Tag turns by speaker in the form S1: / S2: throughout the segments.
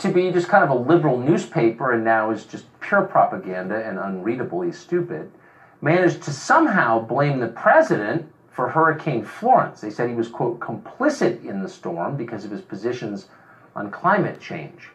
S1: used to be just kind of a liberal newspaper and now is just pure propaganda and unreadably stupid, managed to somehow blame the president for Hurricane Florence. They said he was, quote, complicit in the storm because of his positions on climate change.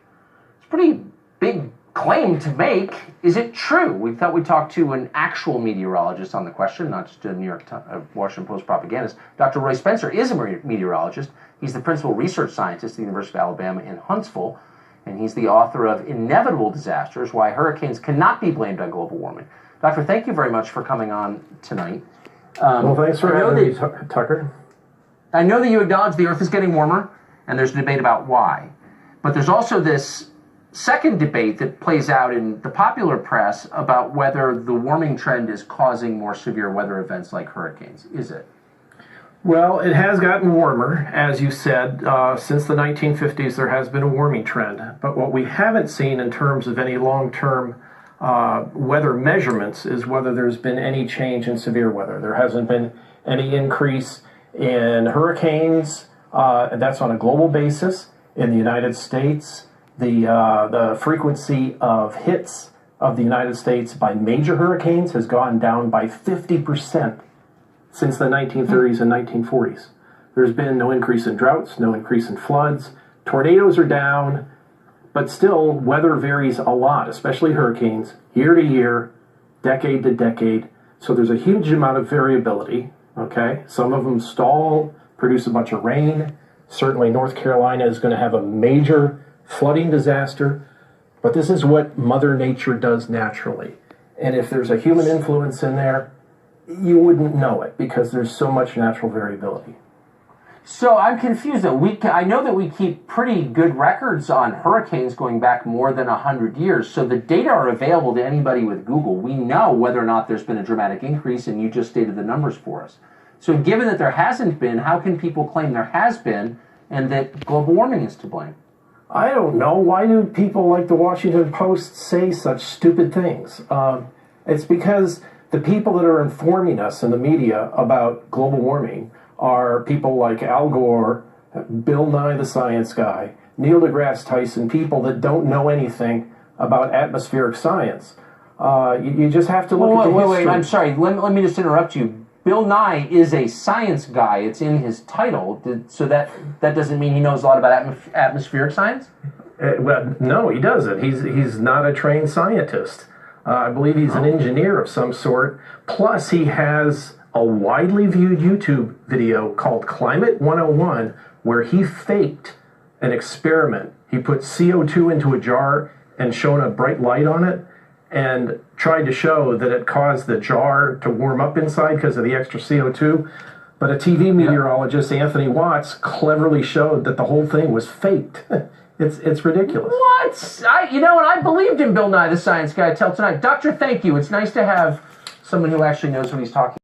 S1: It's a pretty big claim to make. Is it true? We thought we'd talk to an actual meteorologist on the question, not just a Washington Post propagandist. Dr. Roy Spencer is a meteorologist. He's the principal research scientist at the University of Alabama in Huntsville, and he's the author of Inevitable Disasters, Why Hurricanes Cannot Be Blamed on Global Warming. Doctor, thank you very much for coming on tonight.
S2: Well, thanks for having me, Tucker.
S1: I know that you acknowledge the Earth is getting warmer, and there's a debate about why. But there's also this second debate that plays out in the popular press about whether the warming trend is causing more severe weather events like hurricanes. Is it?
S2: Well, it has gotten warmer, as you said. Since the 1950s, there has been a warming trend. But what we haven't seen in terms of any long-term weather measurements is whether there's been any change in severe weather. There hasn't been any increase in hurricanes. That's on a global basis. In the United States, the frequency of hits of the United States by major hurricanes has gone down by 50% since the 1930s and 1940s. There's been no increase in droughts, no increase in floods. Tornadoes are down, but still weather varies a lot, especially hurricanes, year to year, decade to decade. So there's a huge amount of variability, okay? Some of them stall, produce a bunch of rain. Certainly North Carolina is going to have a major flooding disaster, but this is what Mother Nature does naturally. And if there's a human influence in there, you wouldn't know it because there's so much natural variability.
S1: So I'm confused though. I know that we keep pretty good records on hurricanes going back more than 100 years. So the data are available to anybody with Google. We know whether or not there's been a dramatic increase, and you just stated the numbers for us. So given that there hasn't been, how can people claim there has been and that global warming is to blame?
S2: I don't know. Why do people like the Washington Post say such stupid things? It's because the people that are informing us in the media about global warming are people like Al Gore, Bill Nye the Science Guy, Neil deGrasse Tyson, people that don't know anything about atmospheric science. You just have to look at the history.
S1: Wait, I'm sorry. Let me just interrupt you. Bill Nye is a science guy. It's in his title. So that doesn't mean he knows a lot about atmospheric science?
S2: Well, no, he doesn't. He's not a trained scientist. I believe he's an engineer of some sort. Plus, he has a widely viewed YouTube video called Climate 101, where he faked an experiment. He put CO2 into a jar and shone a bright light on it and tried to show that it caused the jar to warm up inside because of the extra CO2. But a TV meteorologist, Anthony Watts, cleverly showed that the whole thing was faked. It's ridiculous.
S1: What? I believed in Bill Nye the Science Guy till tonight. Doctor, thank you. It's nice to have someone who actually knows what he's talking about.